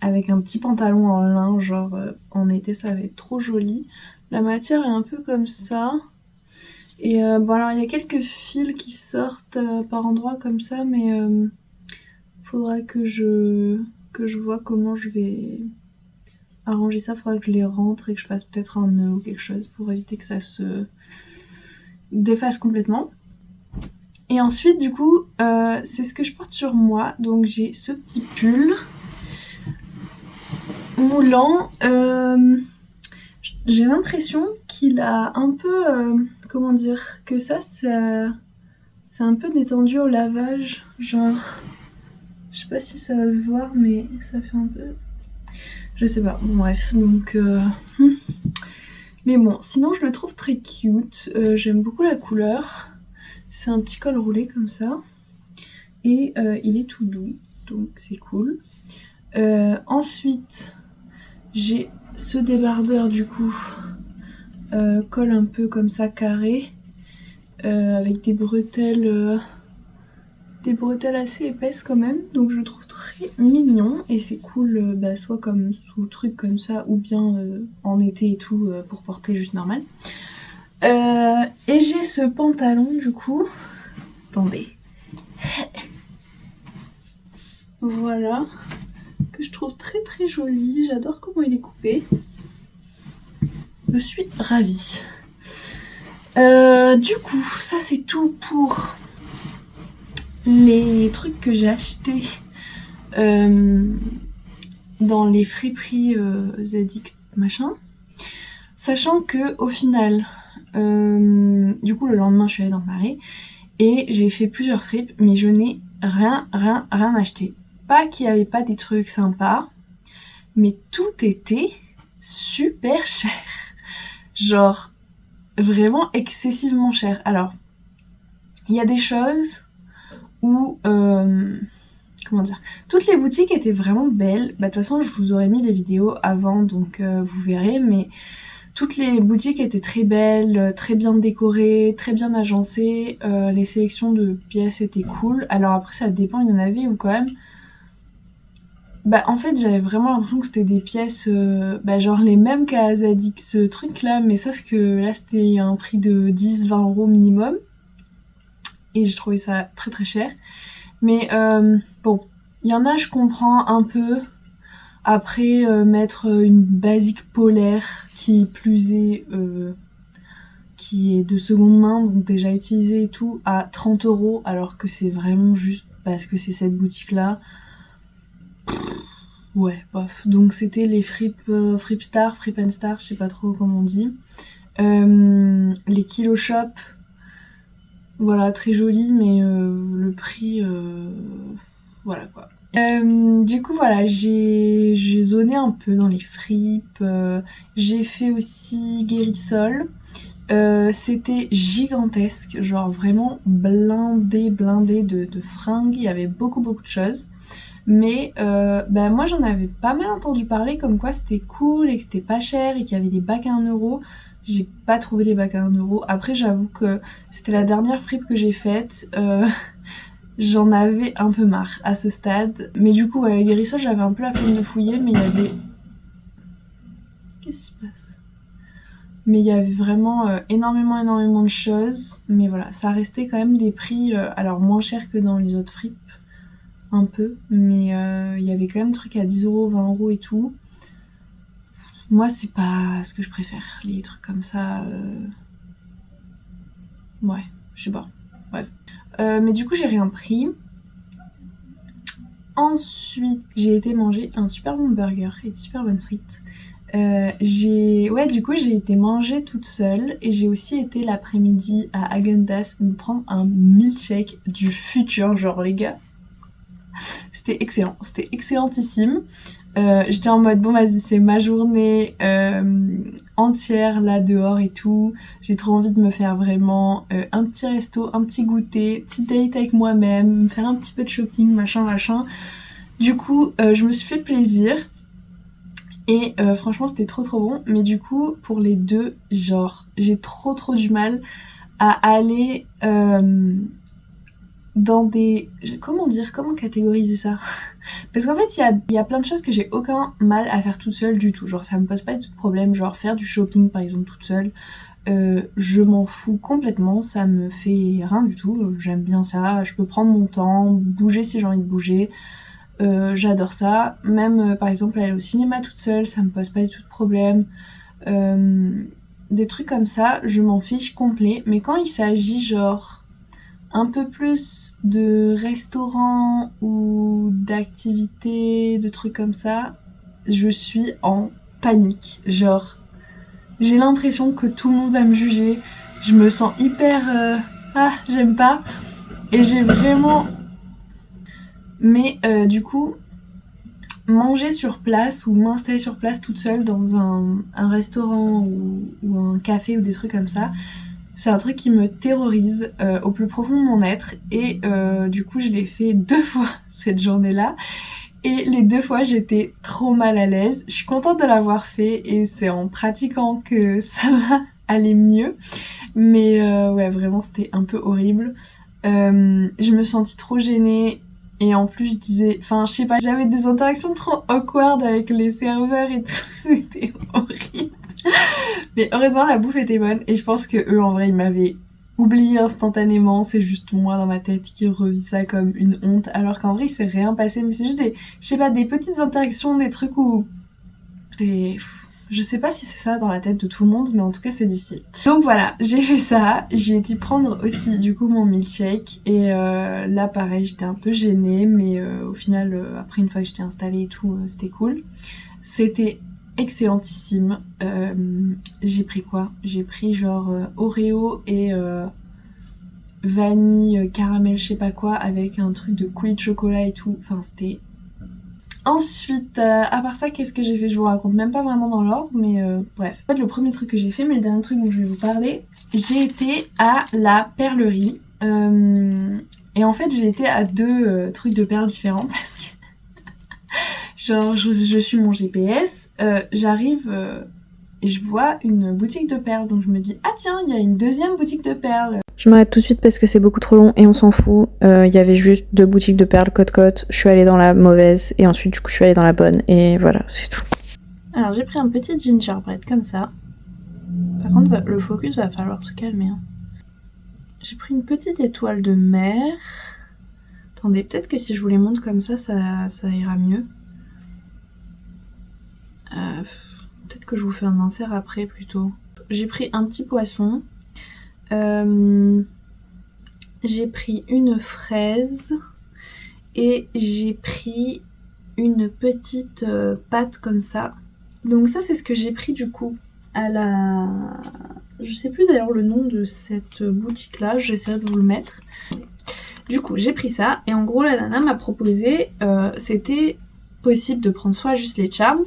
Avec un petit pantalon en lin, genre en été ça va être trop joli. La matière est un peu comme ça. Et bon alors il y a quelques fils qui sortent par endroits comme ça, mais faudra que je vois comment je vais arranger ça, faudrait que je les rentre et que je fasse peut-être un nœud ou quelque chose pour éviter que ça se défasse complètement. Et ensuite, du coup, c'est ce que je porte sur moi. Donc j'ai ce petit pull moulant. J'ai l'impression qu'il a un peu, comment dire, que ça c'est un peu détendu au lavage. Genre, je sais pas si ça va se voir, mais ça fait un peu... Je sais pas, bon bref, donc... Mais bon, sinon je le trouve très cute. J'aime beaucoup la couleur. C'est un petit col roulé comme ça. Et il est tout doux, donc c'est cool. Ensuite, j'ai ce débardeur du coup, col un peu comme ça carré, avec des bretelles assez épaisses quand même. Donc je le trouve très mignon et c'est cool, soit comme sous truc comme ça ou bien en été et tout pour porter juste normal. Et j'ai ce pantalon du coup. Attendez. Voilà. Que je trouve très très joli. J'adore comment il est coupé. Je suis ravie. Du coup, ça c'est tout pour les trucs que j'ai achetés dans les friperies ZX machin. Sachant que au final, du coup le lendemain je suis allée dans Paris et j'ai fait plusieurs fripes, mais je n'ai rien acheté. Pas qu'il n'y avait pas des trucs sympas, mais tout était super cher. Genre, vraiment excessivement cher. Alors, il y a des choses où... comment dire, toutes les boutiques étaient vraiment belles. Bah de toute façon, je vous aurais mis les vidéos avant, donc vous verrez, mais... Toutes les boutiques étaient très belles, très bien décorées, très bien agencées. Les sélections de pièces étaient cool. Alors après, ça dépend, il y en avait où quand même... Bah en fait, j'avais vraiment l'impression que c'était des pièces, genre les mêmes qu'à Zadig, ce truc là, mais sauf que là, c'était un prix de 10-20 € minimum. Et j'ai trouvé ça très très cher. Mais bon, il y en a, je comprends un peu... Après, mettre une basique polaire qui plus est, qui est de seconde main, donc déjà utilisée et tout, à 30 € alors que c'est vraiment juste parce que c'est cette boutique-là. Ouais, bof. Donc c'était les Fripstar, Frip and Star, je sais pas trop comment on dit. Les Kilo Shop, voilà, très joli, mais le prix, voilà quoi. Du coup voilà, j'ai zoné un peu dans les fripes, j'ai fait aussi Guérisol, c'était gigantesque, genre vraiment blindé de fringues, il y avait beaucoup de choses, mais moi j'en avais pas mal entendu parler comme quoi c'était cool et que c'était pas cher et qu'il y avait des bacs à 1€. J'ai pas trouvé les bacs à 1€, après j'avoue que c'était la dernière fripe que j'ai faite, j'en avais un peu marre à ce stade. Mais du coup, avec Guérisol, j'avais un peu la flemme de fouiller, mais il y avait... Qu'est-ce qui se passe? Mais il y avait vraiment énormément de choses. Mais voilà, ça restait quand même des prix, alors moins chers que dans les autres fripes, un peu. Mais il y avait quand même des trucs à 10€, 20€ et tout. Moi, c'est pas ce que je préfère, les trucs comme ça. Ouais, je sais pas. Bref. Mais du coup j'ai rien pris. Ensuite j'ai été manger un super bon burger et des super bonnes frites. J'ai été manger toute seule et j'ai aussi été l'après-midi à Häagen-Dazs me prendre un milkshake du futur, genre les gars. C'était excellent, c'était excellentissime. J'étais en mode bon vas-y c'est ma journée entière là dehors et tout, j'ai trop envie de me faire vraiment un petit resto, un petit goûter, petit date avec moi-même, me faire un petit peu de shopping machin. Du coup je me suis fait plaisir et franchement c'était trop bon, mais du coup pour les deux genre j'ai trop du mal à aller dans des... Comment catégoriser ça? Parce qu'en fait, il y a plein de choses que j'ai aucun mal à faire toute seule du tout. Genre, ça me pose pas du tout de problème. Genre, faire du shopping, par exemple, toute seule. Je m'en fous complètement. Ça me fait rien du tout. J'aime bien ça. Je peux prendre mon temps, bouger si j'ai envie de bouger.
J'adore ça. Même par exemple aller au cinéma toute seule, ça me pose pas du tout de problème. Des trucs comme ça, je m'en fiche complet. Mais quand il s'agit genre un peu plus de restaurants ou d'activités, de trucs comme ça, je suis en panique. Genre, j'ai l'impression que tout le monde va me juger. Je me sens hyper... j'aime pas. Et j'ai vraiment... Mais du coup, manger sur place ou m'installer sur place toute seule dans un restaurant ou un café ou des trucs comme ça, c'est un truc qui me terrorise au plus profond de mon être. Et du coup, je l'ai fait 2 fois cette journée-là. Et les 2 fois, j'étais trop mal à l'aise. Je suis contente de l'avoir fait et c'est en pratiquant que ça va aller mieux. Mais ouais, vraiment, c'était un peu horrible. Je me sentis trop gênée. Et en plus, je disais... Enfin, je sais pas, j'avais des interactions trop awkward avec les serveurs et tout. C'était horrible. Mais heureusement, la bouffe était bonne. Et je pense que eux, en vrai, ils m'avaient oublié instantanément. C'est juste moi, dans ma tête, qui revis ça comme une honte. Alors qu'en vrai, il s'est rien passé. Mais c'est juste des... Je sais pas, des petites interactions, des trucs où... Je sais pas si c'est ça dans la tête de tout le monde, mais en tout cas c'est difficile. Donc voilà, j'ai fait ça, j'ai été prendre aussi du coup mon milkshake et là pareil j'étais un peu gênée, mais au final après une fois que j'étais installée et tout, c'était cool. C'était excellentissime. J'ai pris quoi? J'ai pris genre Oreo et vanille, caramel, je sais pas quoi, avec un truc de coulis de chocolat et tout. Enfin c'était... Ensuite, à part ça, qu'est-ce que j'ai fait? Je vous raconte même pas vraiment dans l'ordre, mais bref. En fait, le premier truc que j'ai fait, mais le dernier truc dont je vais vous parler, j'ai été à la perlerie. Et en fait, j'ai été à 2 trucs de perles différents parce que... genre, je suis mon GPS, j'arrive et je vois une boutique de perles. Donc je me dis, ah tiens, il y a une deuxième boutique de perles.
Je m'arrête tout de suite parce que c'est beaucoup trop long et on s'en fout. Il y avait juste 2 boutiques de perles côte-côte. Je suis allée dans la mauvaise et ensuite du coup je suis allée dans la bonne et voilà, c'est tout.
Alors j'ai pris un petit gingerbread comme ça. Par contre le focus va falloir se calmer. Hein. J'ai pris une petite étoile de mer. Attendez, peut-être que si je vous les montre comme ça ira mieux. Peut-être que je vous fais un insert après plutôt. J'ai pris un petit poisson. J'ai pris une fraise et j'ai pris une petite pâte comme ça. Donc ça c'est ce que j'ai pris du coup à la... Je sais plus d'ailleurs le nom de cette boutique là, j'essaierai de vous le mettre. Du coup j'ai pris ça et en gros la nana m'a proposé, c'était possible de prendre soit juste les charms,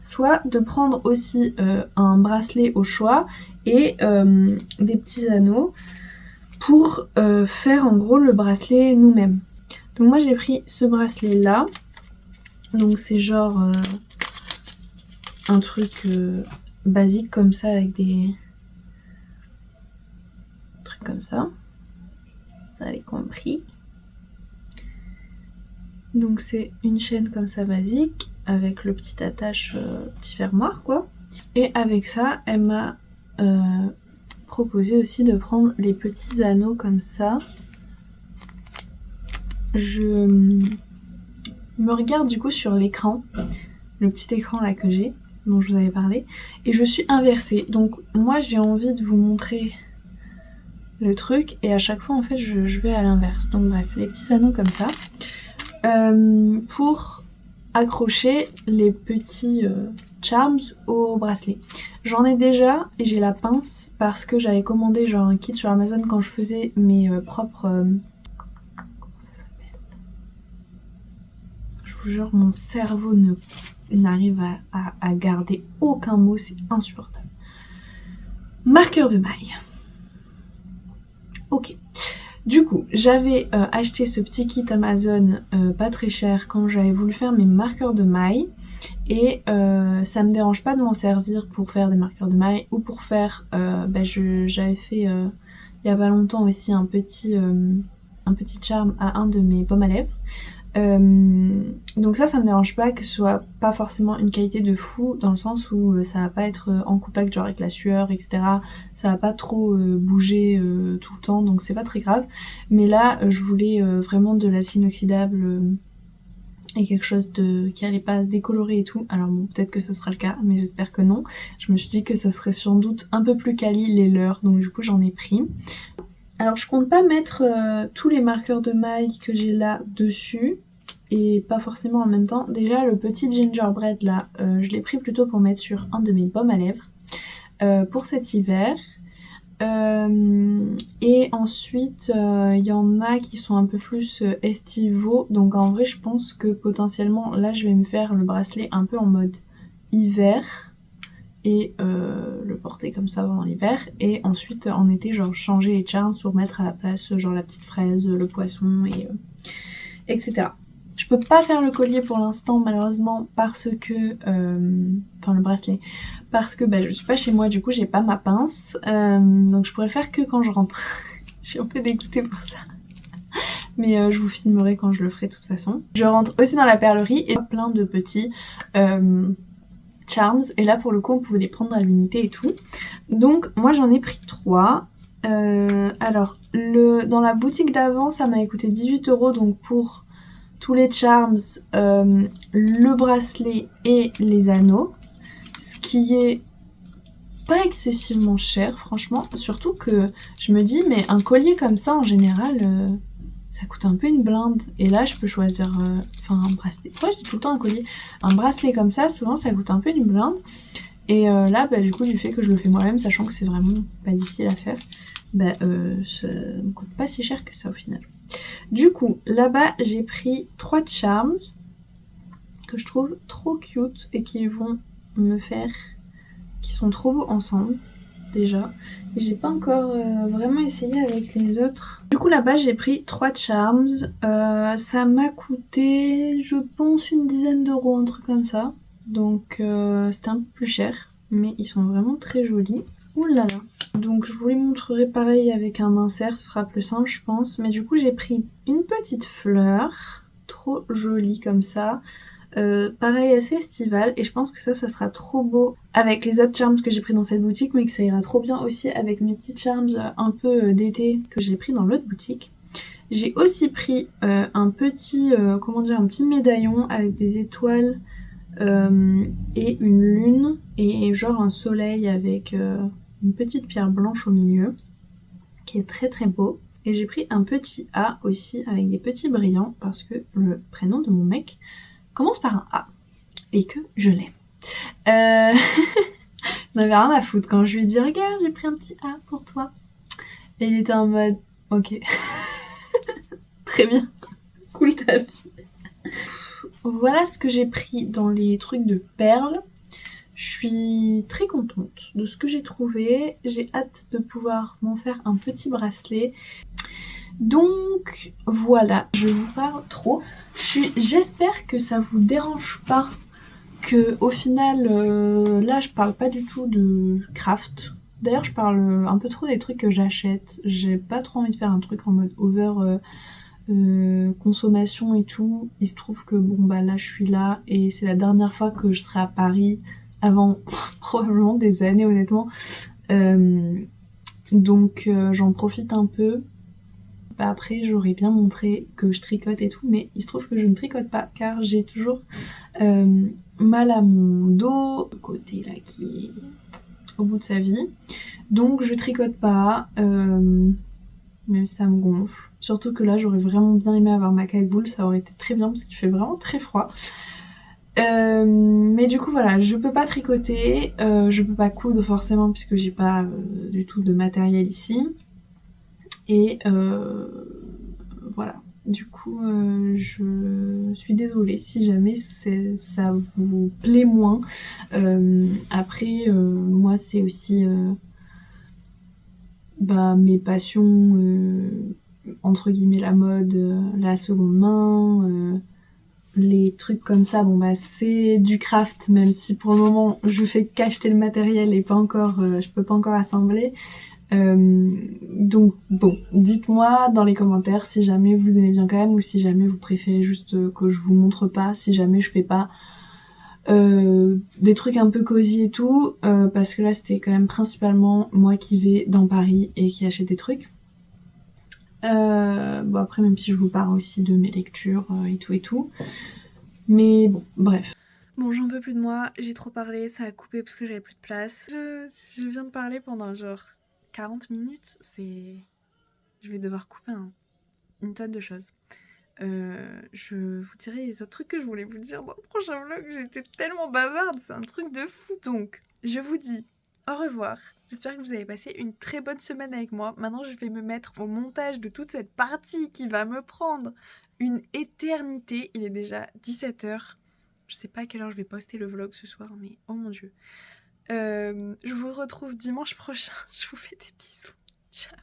soit de prendre aussi un bracelet au choix et des petits anneaux pour faire en gros le bracelet nous-mêmes. Donc moi j'ai pris ce bracelet là, donc c'est genre un truc basique comme ça avec des trucs comme ça, vous avez compris. Donc c'est une chaîne comme ça basique avec le petit attache petit fermoir quoi, et avec ça elle m'a proposé aussi de prendre les petits anneaux comme ça. Je me regarde du coup sur l'écran, le petit écran là que j'ai, dont je vous avais parlé, et je suis inversée. Donc moi j'ai envie de vous montrer le truc et à chaque fois en fait je vais à l'inverse. Donc bref, les petits anneaux comme ça. Pour accrocher les petits charms au bracelet. J'en ai déjà et j'ai la pince parce que j'avais commandé genre un kit sur Amazon quand je faisais mes propres... comment ça s'appelle? Je vous jure, mon cerveau n'arrive à garder aucun mot, c'est insupportable. Marqueur de maille. Ok. Du coup, j'avais acheté ce petit kit Amazon pas très cher quand j'avais voulu faire mes marqueurs de maille. Et ça me dérange pas de m'en servir pour faire des marqueurs de maille ou pour faire... j'avais fait il y a pas longtemps aussi un petit charme à un de mes baumes à lèvres. Donc ça me dérange pas que ce soit pas forcément une qualité de fou dans le sens où ça va pas être en contact genre avec la sueur etc, ça va pas trop bouger tout le temps donc c'est pas très grave, mais là je voulais vraiment de l'acide inoxydable
et quelque chose qui allait pas se décolorer et tout. Alors bon, peut-être que ce sera le cas, mais j'espère que non. Je me suis dit que ça serait sans doute un peu plus quali les leurs, donc du coup j'en ai pris. Alors je compte pas mettre tous les marqueurs de maille que j'ai là dessus, et pas forcément en même temps. Déjà le petit gingerbread là, je l'ai pris plutôt pour mettre sur un de mes baumes à lèvres pour cet hiver. Et ensuite il y en a qui sont un peu plus estivaux, donc en vrai je pense que potentiellement là je vais me faire le bracelet un peu en mode hiver et le porter comme ça pendant l'hiver, et ensuite en été genre changer les charms pour mettre à la place genre la petite fraise, le poisson et etc. Je peux pas faire le collier pour l'instant malheureusement parce que enfin le bracelet, parce que je suis pas chez moi, du coup j'ai pas ma pince, donc je pourrais le faire que quand je rentre. Je suis un peu dégoûtée pour ça, mais je vous filmerai quand je le ferai de toute façon. Je rentre aussi dans la perlerie et plein de petits charms, et là pour le coup on pouvait les prendre à l'unité et tout, donc moi j'en ai pris 3. Alors dans la boutique d'avant ça m'a coûté 18€, donc pour tous les charms, le bracelet et les anneaux, ce qui est pas excessivement cher franchement, surtout que je me dis mais un collier comme ça en général ça coûte un peu une blinde, et là je peux choisir un bracelet, pourquoi je dis tout le temps un collier, un bracelet comme ça souvent ça coûte un peu une blinde, et là du coup du fait que je le fais moi-même, sachant que c'est vraiment pas difficile à faire, ça me coûte pas si cher que ça au final. Du coup, là-bas, j'ai pris 3 charms que je trouve trop cute et qui sont trop beaux ensemble, déjà. Et j'ai pas encore vraiment essayé avec les autres. Du coup, là-bas, j'ai pris 3 charms. Ça m'a coûté, je pense, une dizaine d'euros, un truc comme ça. Donc, c'était un peu plus cher, mais ils sont vraiment très jolis. Ouh là là. Donc je vous les montrerai pareil avec un insert, ce sera plus simple je pense. Mais du coup j'ai pris une petite fleur, trop jolie comme ça. Pareil assez estivale, et je pense que ça sera trop beau avec les autres charms que j'ai pris dans cette boutique, mais que ça ira trop bien aussi avec mes petits charms un peu d'été que j'ai pris dans l'autre boutique. J'ai aussi pris un petit médaillon avec des étoiles et une lune et genre un soleil avec une petite pierre blanche au milieu qui est très très beau. Et j'ai pris un petit A aussi avec des petits brillants parce que le prénom de mon mec commence par un A et que je l'aime. J'en avais rien à foutre quand je lui ai dit regarde j'ai pris un petit A pour toi, et il était en mode ok très bien, cool ta vie. Voilà ce que j'ai pris dans les trucs de perles. Je suis très contente de ce que j'ai trouvé. J'ai hâte de pouvoir m'en faire un petit bracelet. Donc voilà, je vous parle trop. J'espère que ça vous dérange pas que au final, là je parle pas du tout de craft. D'ailleurs je parle un peu trop des trucs que j'achète. J'ai pas trop envie de faire un truc en mode over consommation et tout. Il se trouve que là je suis là et c'est la dernière fois que je serai à Paris avant probablement des années honnêtement, donc j'en profite un peu. Après j'aurais bien montré que je tricote et tout, mais il se trouve que je ne tricote pas car j'ai toujours mal à mon dos, le côté là qui est au bout de sa vie, donc je tricote pas, même si ça me gonfle. Surtout que là j'aurais vraiment bien aimé avoir ma cagoule, ça aurait été très bien parce qu'il fait vraiment très froid. Mais du coup voilà, je peux pas tricoter, je peux pas coudre forcément puisque j'ai pas du tout de matériel ici. Et voilà, du coup je suis désolée si jamais ça vous plaît moins. Après moi c'est aussi mes passions, entre guillemets la mode, la seconde main, les trucs comme ça, c'est du craft, même si pour le moment je fais qu'acheter le matériel et pas encore, je peux pas encore assembler. Donc dites-moi dans les commentaires si jamais vous aimez bien quand même, ou si jamais vous préférez juste que je vous montre pas, si jamais je fais pas des trucs un peu cosy et tout, parce que là c'était quand même principalement moi qui vais dans Paris et qui achète des trucs. Après même si je vous parle aussi de mes lectures et tout,
Mais bon, bref.
Bon, j'en peux plus de moi, j'ai trop parlé, ça a coupé parce que j'avais plus de place. Je viens de parler pendant genre 40 minutes, je vais devoir couper une tonne de choses. Je vous dirai les autres trucs que je voulais vous dire dans le prochain vlog. J'étais tellement bavarde, c'est un truc de fou. Donc, je vous dis au revoir. J'espère que vous avez passé une très bonne semaine avec moi. Maintenant, je vais me mettre au montage de toute cette partie qui va me prendre une éternité. Il est déjà 17h. Je sais pas à quelle heure je vais poster le vlog ce soir, mais oh mon dieu. Je vous retrouve dimanche prochain. Je vous fais des bisous. Ciao.